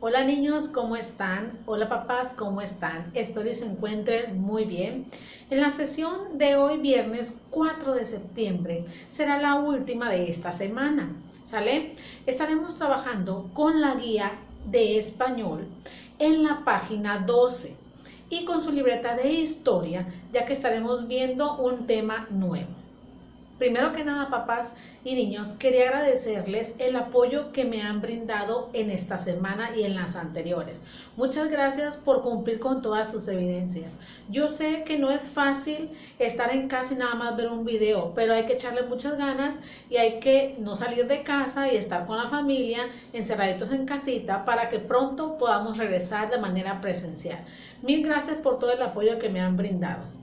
Hola niños, ¿cómo están? Hola papás, ¿cómo están? Espero que se encuentren muy bien. En la sesión de hoy, viernes 4 de septiembre, será la última de esta semana, ¿sale? Estaremos trabajando con la guía de español en la página 12 y con su libreta de historia, ya que estaremos viendo un tema nuevo. Primero que nada, papás y niños, quería agradecerles el apoyo que me han brindado en esta semana y en las anteriores. Muchas gracias por cumplir con todas sus evidencias. Yo sé que no es fácil estar en casa y nada más ver un video, pero hay que echarle muchas ganas y hay que no salir de casa y estar con la familia encerraditos en casita para que pronto podamos regresar de manera presencial. Mil gracias por todo el apoyo que me han brindado.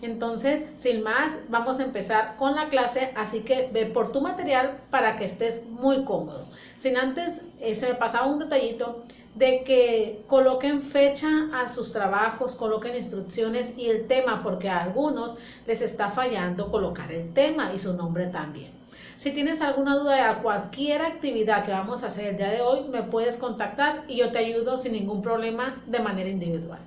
Entonces, sin más, vamos a empezar con la clase, así que ve por tu material para que estés muy cómodo. Sin antes, se me pasaba un detallito de que coloquen fecha a sus trabajos, coloquen instrucciones y el tema, porque a algunos les está fallando colocar el tema y su nombre también. Si tienes alguna duda de cualquier actividad que vamos a hacer el día de hoy, me puedes contactar y yo te ayudo sin ningún problema de manera individual.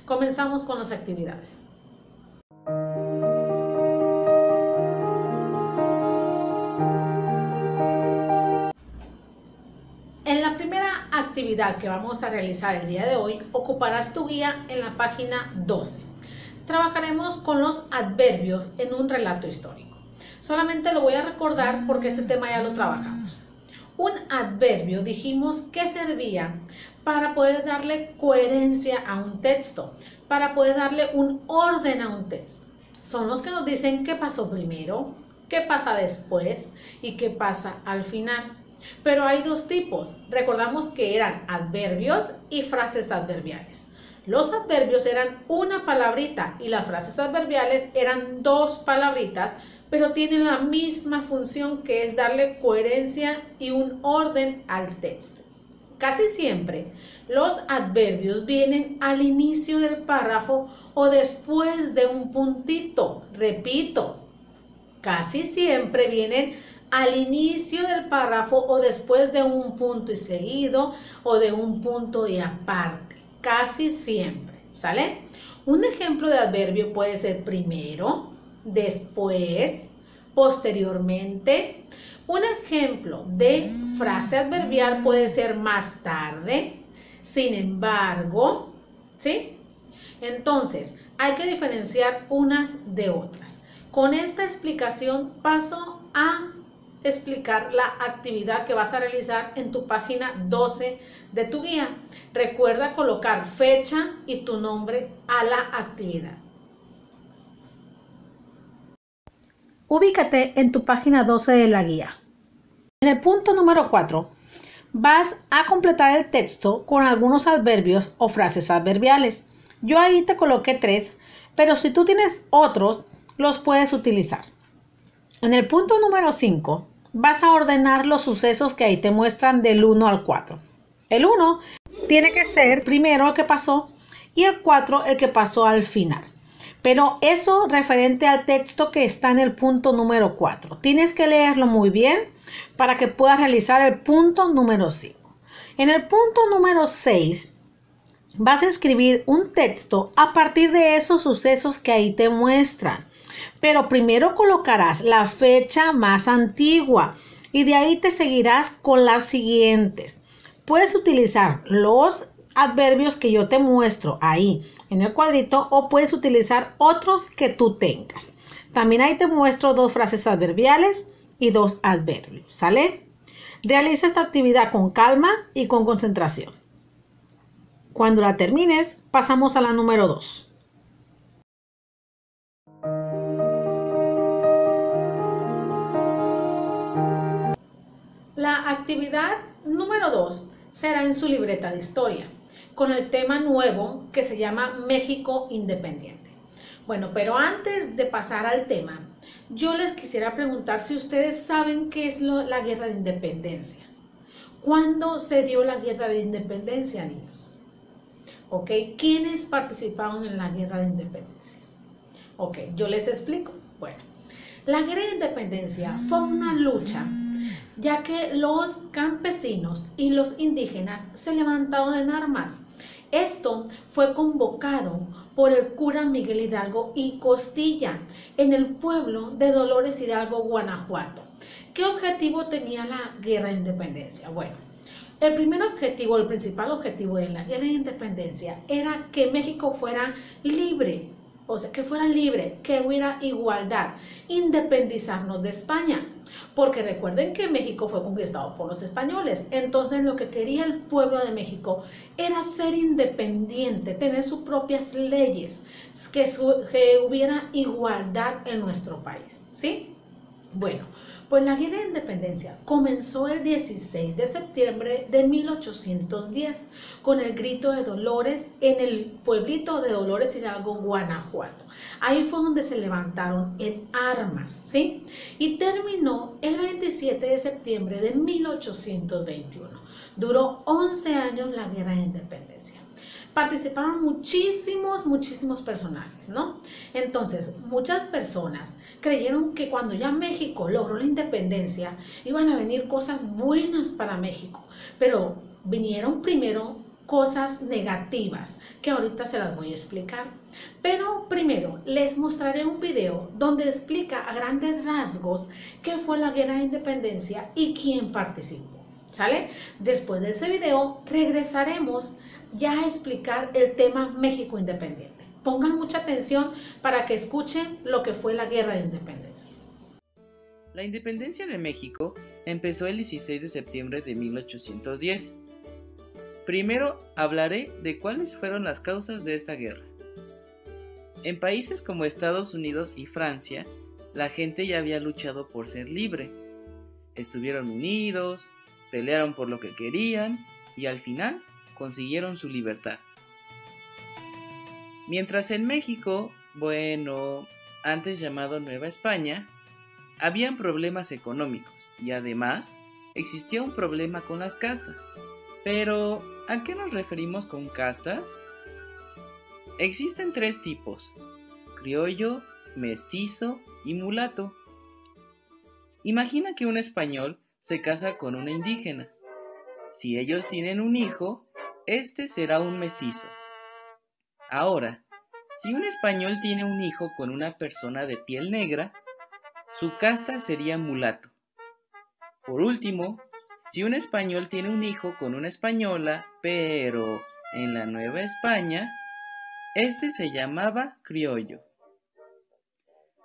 Comenzamos con las actividades. En la primera actividad que vamos a realizar el día de hoy, ocuparás tu guía en la página 12. Trabajaremos con los adverbios en un relato histórico. Solamente lo voy a recordar porque este tema ya lo trabajamos. Un adverbio dijimos que servía para poder darle coherencia a un texto, para poder darle un orden a un texto. Son los que nos dicen qué pasó primero, qué pasa después y qué pasa al final. Pero hay dos tipos. Recordamos que eran adverbios y frases adverbiales. Los adverbios eran una palabrita y las frases adverbiales eran dos palabritas, pero tienen la misma función, que es darle coherencia y un orden al texto. Casi siempre los adverbios vienen al inicio del párrafo o después de un puntito. Repito, casi siempre vienen al inicio del párrafo o después de un punto y seguido o de un punto y aparte. Casi siempre, ¿sale? Un ejemplo de adverbio puede ser primero, después, posteriormente. Un ejemplo de frase adverbial puede ser más tarde, sin embargo, ¿sí? Entonces, hay que diferenciar unas de otras. Con esta explicación paso a explicar la actividad que vas a realizar en tu página 12 de tu guía. Recuerda colocar fecha y tu nombre a la actividad. Ubícate en tu página 12 de la guía. En el punto número 4 vas a completar el texto con algunos adverbios o frases adverbiales. Yo ahí te coloqué 3, pero si tú tienes otros, los puedes utilizar. En el punto número 5 vas a ordenar los sucesos que ahí te muestran del 1 al 4. El 1 tiene que ser primero el que pasó y el 4 el que pasó al final. Pero eso referente al texto que está en el punto número 4. Tienes que leerlo muy bien para que puedas realizar el punto número 5. En el punto número 6 vas a escribir un texto a partir de esos sucesos que ahí te muestran. Pero primero colocarás la fecha más antigua y de ahí te seguirás con las siguientes. Puedes utilizar los adverbios que yo te muestro ahí en el cuadrito o puedes utilizar otros que tú tengas. También ahí te muestro 2 frases adverbiales y 2 adverbios, ¿sale? Realiza esta actividad con calma y con concentración. Cuando la termines, pasamos a la número 2. La actividad número 2 será en su libreta de historia, con el tema nuevo que se llama México Independiente. Bueno, pero antes de pasar al tema, yo les quisiera preguntar si ustedes saben qué es la Guerra de Independencia. ¿Cuándo se dio la Guerra de Independencia, niños? ¿Ok? ¿Quiénes participaron en la Guerra de Independencia? Ok, yo les explico. Bueno, la Guerra de Independencia fue una lucha ya que los campesinos y los indígenas se levantaron en armas. Esto fue convocado por el cura Miguel Hidalgo y Costilla en el pueblo de Dolores Hidalgo, Guanajuato. ¿Qué objetivo tenía la guerra de independencia? Bueno, el primer objetivo, el principal objetivo de la guerra de independencia era que México fuera libre, o sea, que fuera libre, que hubiera igualdad, independizarnos de España. Porque recuerden que México fue conquistado por los españoles. Entonces lo que quería el pueblo de México era ser independiente, tener sus propias leyes, que hubiera igualdad en nuestro país, ¿sí? Bueno, pues la guerra de independencia comenzó el 16 de septiembre de 1810 con el grito de Dolores en el pueblito de Dolores Hidalgo, Guanajuato. Ahí fue donde se levantaron en armas, ¿sí? Y terminó el 27 de septiembre de 1821. Duró 11 años la guerra de independencia. Participaron muchísimos personajes, ¿no? Entonces, muchas personas creyeron que cuando ya México logró la independencia, iban a venir cosas buenas para México, pero vinieron primero cosas negativas, que ahorita se las voy a explicar. Pero primero les mostraré un video donde explica a grandes rasgos qué fue la guerra de independencia y quién participó, ¿sale? Después de ese video regresaremos ya a explicar el tema México independiente. Pongan mucha atención para que escuchen lo que fue la guerra de independencia. La independencia de México empezó el 16 de septiembre de 1810. Primero hablaré de cuáles fueron las causas de esta guerra. En países como Estados Unidos y Francia, la gente ya había luchado por ser libre. Estuvieron unidos, pelearon por lo que querían y al final consiguieron su libertad. Mientras en México, antes llamado Nueva España, habían problemas económicos y además existía un problema con las castas. Pero, ¿a qué nos referimos con castas? Existen 3 tipos: criollo, mestizo y mulato. Imagina que un español se casa con una indígena. Si ellos tienen un hijo, este será un mestizo. Ahora, si un español tiene un hijo con una persona de piel negra, su casta sería mulato. Por último, si un español tiene un hijo con una española, pero en la Nueva España, este se llamaba criollo.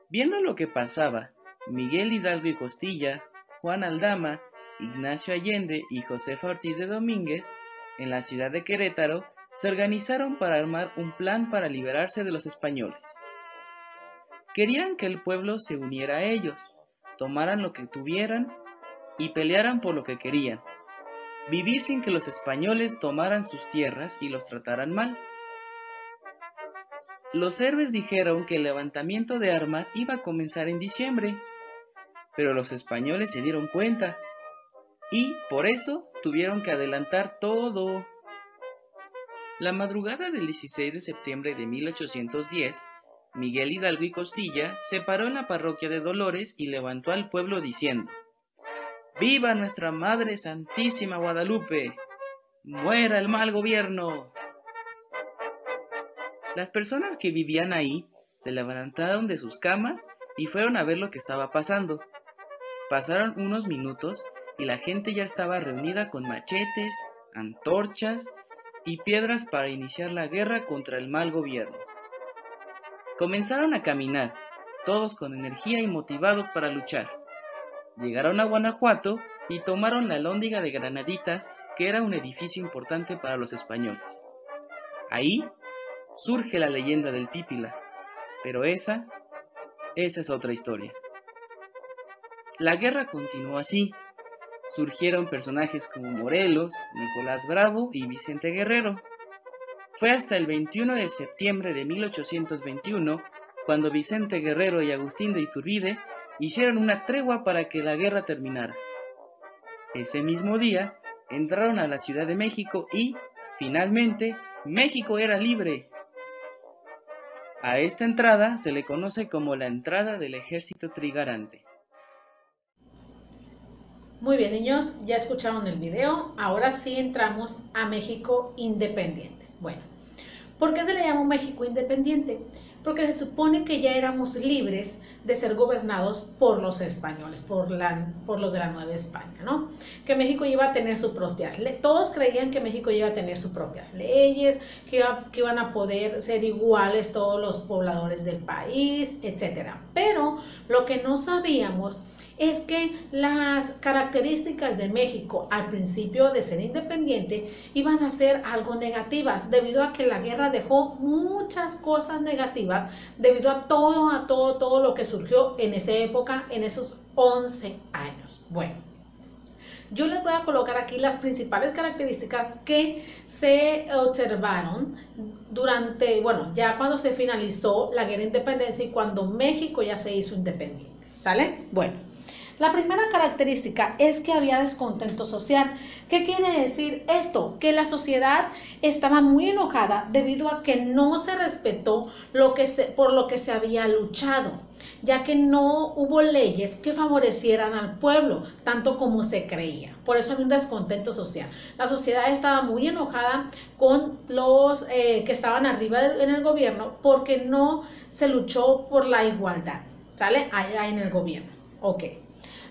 Viendo lo que pasaba, Miguel Hidalgo y Costilla, Juan Aldama, Ignacio Allende y Josefa Ortiz de Domínguez, en la ciudad de Querétaro, se organizaron para armar un plan para liberarse de los españoles. Querían que el pueblo se uniera a ellos, tomaran lo que tuvieran y pelearan por lo que querían. Vivir sin que los españoles tomaran sus tierras y los trataran mal. Los héroes dijeron que el levantamiento de armas iba a comenzar en diciembre, pero los españoles se dieron cuenta y por eso tuvieron que adelantar todo. La madrugada del 16 de septiembre de 1810, Miguel Hidalgo y Costilla se paró en la parroquia de Dolores y levantó al pueblo diciendo: ¡Viva nuestra Madre Santísima Guadalupe! ¡Muera el mal gobierno! Las personas que vivían ahí se levantaron de sus camas y fueron a ver lo que estaba pasando. Pasaron unos minutos y la gente ya estaba reunida con machetes, antorchas y piedras para iniciar la guerra contra el mal gobierno. Comenzaron a caminar, todos con energía y motivados para luchar. Llegaron a Guanajuato y tomaron la Alhóndiga de Granaditas, que era un edificio importante para los españoles. Ahí surge la leyenda del Pípila, pero esa es otra historia. La guerra continuó así. Surgieron personajes como Morelos, Nicolás Bravo y Vicente Guerrero. Fue hasta el 21 de septiembre de 1821 cuando Vicente Guerrero y Agustín de Iturbide hicieron una tregua para que la guerra terminara. Ese mismo día entraron a la Ciudad de México y, finalmente, México era libre. A esta entrada se le conoce como la entrada del Ejército Trigarante. Muy bien, niños, ya escucharon el video. Ahora sí entramos a México independiente. Bueno, ¿por qué se le llama México independiente? Porque se supone que ya éramos libres de ser gobernados por los españoles, por los de la Nueva España, ¿no? Que México iba a tener sus propias leyes. Todos creían que México iba a tener sus propias leyes, que iban a poder ser iguales todos los pobladores del país, etc. Pero lo que no sabíamos es que las características de México al principio de ser independiente iban a ser algo negativas, debido a que la guerra dejó muchas cosas negativas, debido a todo lo que surgió en esa época, en esos 11 años. Bueno, yo les voy a colocar aquí las principales características que se observaron durante, bueno, ya cuando se finalizó la guerra de independencia y cuando México ya se hizo independiente, ¿sale? Bueno, la primera característica es que había descontento social. ¿Qué quiere decir esto? Que la sociedad estaba muy enojada debido a que no se respetó por lo que se había luchado, ya que no hubo leyes que favorecieran al pueblo, tanto como se creía. Por eso había un descontento social. La sociedad estaba muy enojada con los que estaban arriba en el gobierno porque no se luchó por la igualdad, ¿sale? Allá en el gobierno. Ok.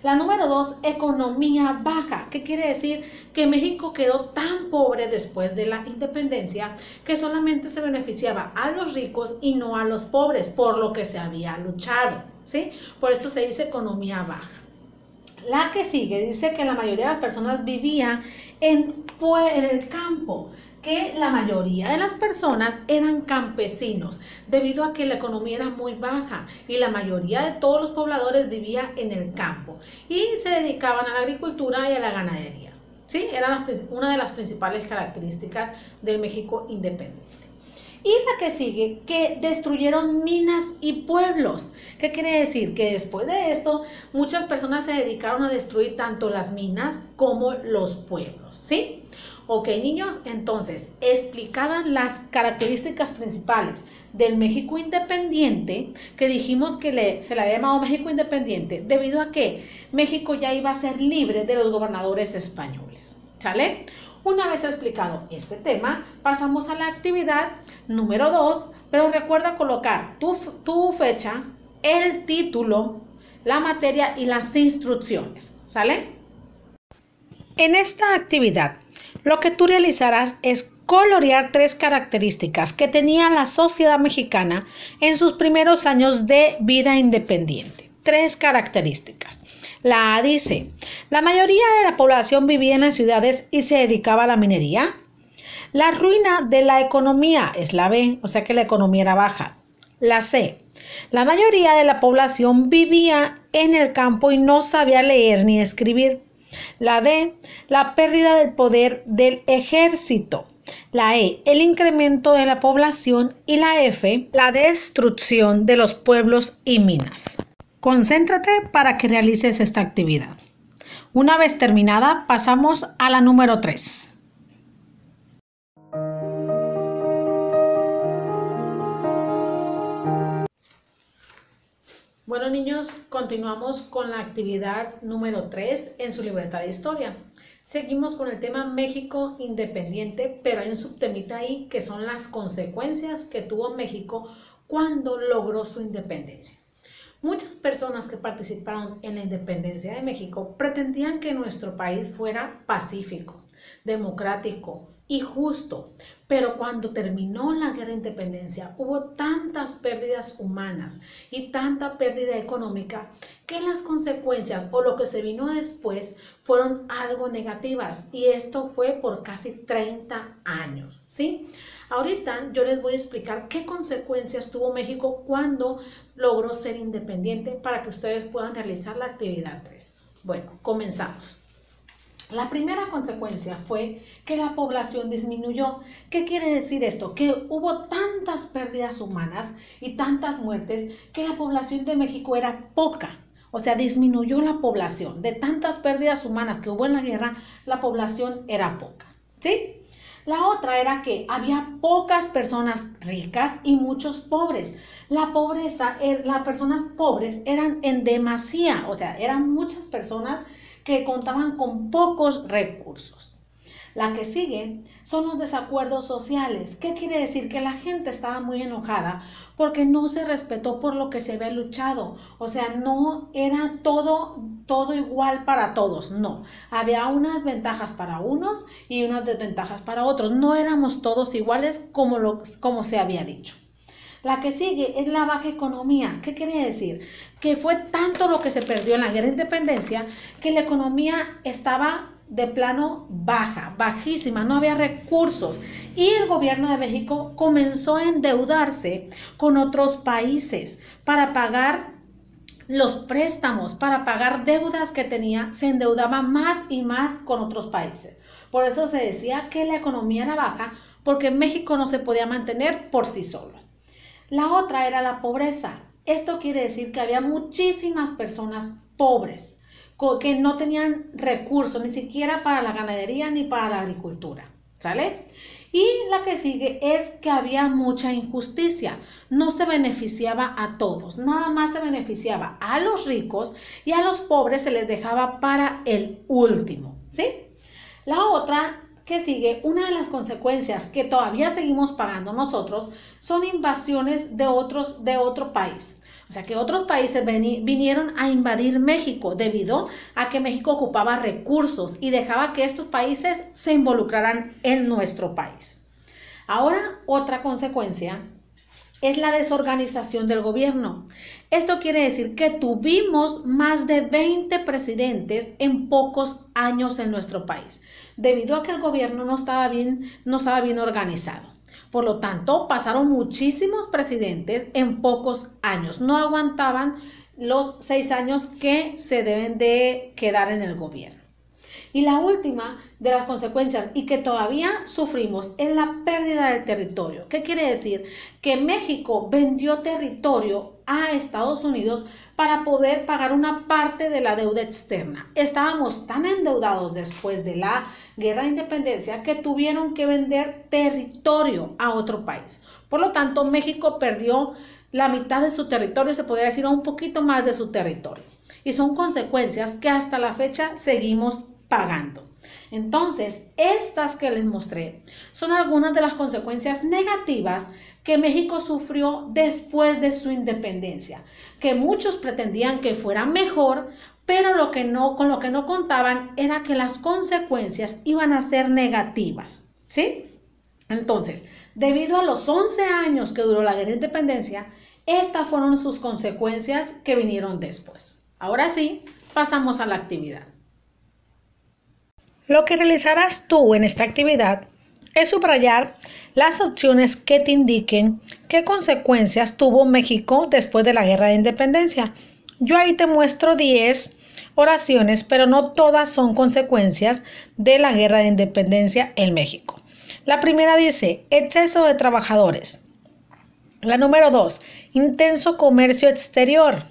La número 2, economía baja. ¿Qué quiere decir? Que México quedó tan pobre después de la independencia que solamente se beneficiaba a los ricos y no a los pobres, por lo que se había luchado, ¿sí? Por eso se dice economía baja. La que sigue dice que la mayoría de las personas vivía en el campo, que la mayoría de las personas eran campesinos, debido a que la economía era muy baja y la mayoría de todos los pobladores vivía en el campo y se dedicaban a la agricultura y a la ganadería, ¿sí? Era una de las principales características del México independiente. Y la que sigue, que destruyeron minas y pueblos. ¿Qué quiere decir? Que después de esto, muchas personas se dedicaron a destruir tanto las minas como los pueblos, ¿sí? Ok, niños, entonces, explicadas las características principales del México independiente, que dijimos que se le había llamado México independiente, debido a que México ya iba a ser libre de los gobernadores españoles, ¿sale? Una vez explicado este tema, pasamos a la actividad número 2, pero recuerda colocar tu fecha, el título, la materia y las instrucciones, ¿sale? En esta actividad, lo que tú realizarás es colorear 3 características que tenía la sociedad mexicana en sus primeros años de vida independiente. 3 características. La A dice, la mayoría de la población vivía en las ciudades y se dedicaba a la minería. La ruina de la economía es la B, o sea que la economía era baja. La C, la mayoría de la población vivía en el campo y no sabía leer ni escribir. La D, la pérdida del poder del ejército. La E, el incremento de la población. Y la F, la destrucción de los pueblos y minas. Concéntrate para que realices esta actividad. Una vez terminada, pasamos a la número 3. Bueno, niños, continuamos con la actividad número 3 en su libreta de historia. Seguimos con el tema México independiente, pero hay un subtemita ahí que son las consecuencias que tuvo México cuando logró su independencia. Muchas personas que participaron en la independencia de México pretendían que nuestro país fuera pacífico, democrático y justo, pero cuando terminó la guerra de independencia hubo tantas pérdidas humanas y tanta pérdida económica que las consecuencias o lo que se vino después fueron algo negativas, y esto fue por casi 30 años, ¿sí? Ahorita yo les voy a explicar qué consecuencias tuvo México cuando logró ser independiente para que ustedes puedan realizar la actividad 3. Bueno, comenzamos. La primera consecuencia fue que la población disminuyó. ¿Qué quiere decir esto? Que hubo tantas pérdidas humanas y tantas muertes que la población de México era poca. O sea, disminuyó la población. De tantas pérdidas humanas que hubo en la guerra, la población era poca, ¿sí? La otra era que había pocas personas ricas y muchos pobres. La pobreza, las personas pobres eran en demasía, o sea, eran muchas personas que contaban con pocos recursos. La que sigue son los desacuerdos sociales. ¿Qué quiere decir? Que la gente estaba muy enojada porque no se respetó por lo que se había luchado. O sea, no era todo igual para todos. No, había unas ventajas para unos y unas desventajas para otros. No éramos todos iguales como se había dicho. La que sigue es la baja economía. ¿Qué quiere decir? Que fue tanto lo que se perdió en la guerra de independencia que la economía estaba de plano baja, bajísima, no había recursos y el gobierno de México comenzó a endeudarse con otros países para pagar los préstamos, para pagar deudas que tenía, se endeudaba más y más con otros países. Por eso se decía que la economía era baja, porque México no se podía mantener por sí solo. La otra era la pobreza. Esto quiere decir que había muchísimas personas pobres que no tenían recursos ni siquiera para la ganadería ni para la agricultura, ¿sale? Y la que sigue es que había mucha injusticia, no se beneficiaba a todos, nada más se beneficiaba a los ricos y a los pobres se les dejaba para el último, ¿sí? La otra que sigue, una de las consecuencias que todavía seguimos pagando nosotros son invasiones de otro país. O sea, que otros países vinieron a invadir México debido a que México ocupaba recursos y dejaba que estos países se involucraran en nuestro país. Ahora, otra consecuencia es la desorganización del gobierno. Esto quiere decir que tuvimos más de 20 presidentes en pocos años en nuestro país, debido a que el gobierno no estaba bien organizado. Por lo tanto, pasaron muchísimos presidentes en pocos años. No aguantaban los 6 años que se deben de quedar en el gobierno. Y la última de las consecuencias y que todavía sufrimos es la pérdida del territorio. ¿Qué quiere decir? Que México vendió territorio a Estados Unidos para poder pagar una parte de la deuda externa. Estábamos tan endeudados después de la guerra de independencia que tuvieron que vender territorio a otro país. Por lo tanto, México perdió la mitad de su territorio, se podría decir un poquito más de su territorio. Y son consecuencias que hasta la fecha seguimos pagando. Entonces, estas que les mostré son algunas de las consecuencias negativas que México sufrió después de su independencia, que muchos pretendían que fuera mejor, pero con lo que no contaban era que las consecuencias iban a ser negativas, ¿sí? Entonces, debido a los 11 años que duró la guerra de independencia, estas fueron sus consecuencias que vinieron después. Ahora sí, pasamos a la actividad. Lo que realizarás tú en esta actividad es subrayar las opciones que te indiquen qué consecuencias tuvo México después de la guerra de independencia. Yo ahí te muestro 10 oraciones, pero no todas son consecuencias de la guerra de independencia en México. La primera dice, exceso de trabajadores. La número 2, intenso comercio exterior.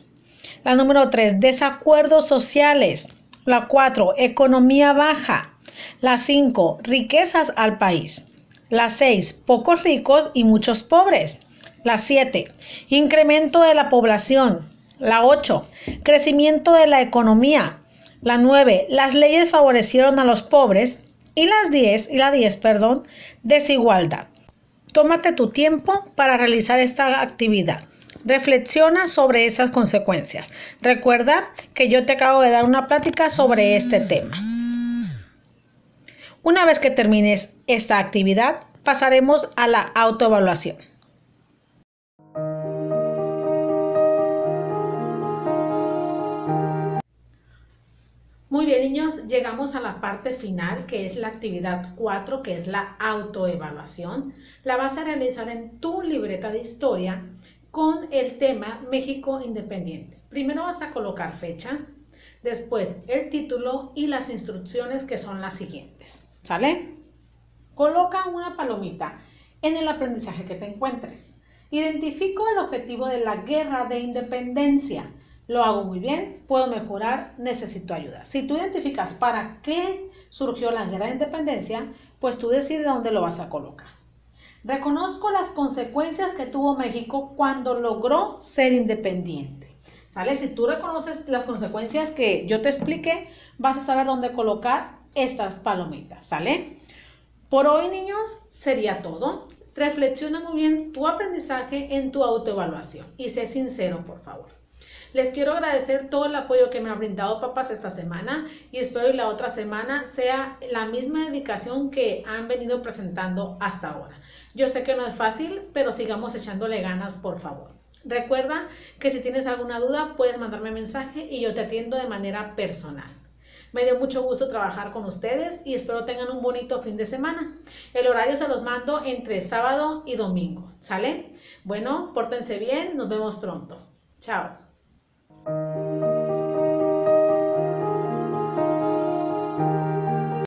La número 3, desacuerdos sociales. La 4, economía baja. La 5, riquezas al país. La 6, pocos ricos y muchos pobres. La 7, incremento de la población. La 8, crecimiento de la economía. La 9, las leyes favorecieron a los pobres. Y la 10, desigualdad. Tómate tu tiempo para realizar esta actividad. Reflexiona sobre esas consecuencias. Recuerda que yo te acabo de dar una plática sobre este tema. Una vez que termines esta actividad, pasaremos a la autoevaluación. Muy bien, niños, llegamos a la parte final, que es la actividad 4, que es la autoevaluación. La vas a realizar en tu libreta de historia con el tema México Independiente. Primero vas a colocar fecha, después el título y las instrucciones, que son las siguientes. ¿Sale? Coloca una palomita en el aprendizaje que te encuentres. Identifico el objetivo de la guerra de independencia. Lo hago muy bien, puedo mejorar, necesito ayuda. Si tú identificas para qué surgió la guerra de independencia, pues tú decides dónde lo vas a colocar. Reconozco las consecuencias que tuvo México cuando logró ser independiente. ¿Sale? Si tú reconoces las consecuencias que yo te expliqué, vas a saber dónde colocar estas palomitas, ¿sale? Por hoy, niños, sería todo. Reflexiona muy bien tu aprendizaje en tu autoevaluación y sé sincero, por favor. Les quiero agradecer todo el apoyo que me han brindado, papás, esta semana, y espero que la otra semana sea la misma dedicación que han venido presentando hasta ahora. Yo sé que no es fácil, pero sigamos echándole ganas, por favor. Recuerda que si tienes alguna duda puedes mandarme mensaje y yo te atiendo de manera personal. Me dio mucho gusto trabajar con ustedes y espero tengan un bonito fin de semana. El horario se los mando entre sábado y domingo, ¿sale? Bueno, pórtense bien, nos vemos pronto. Chao.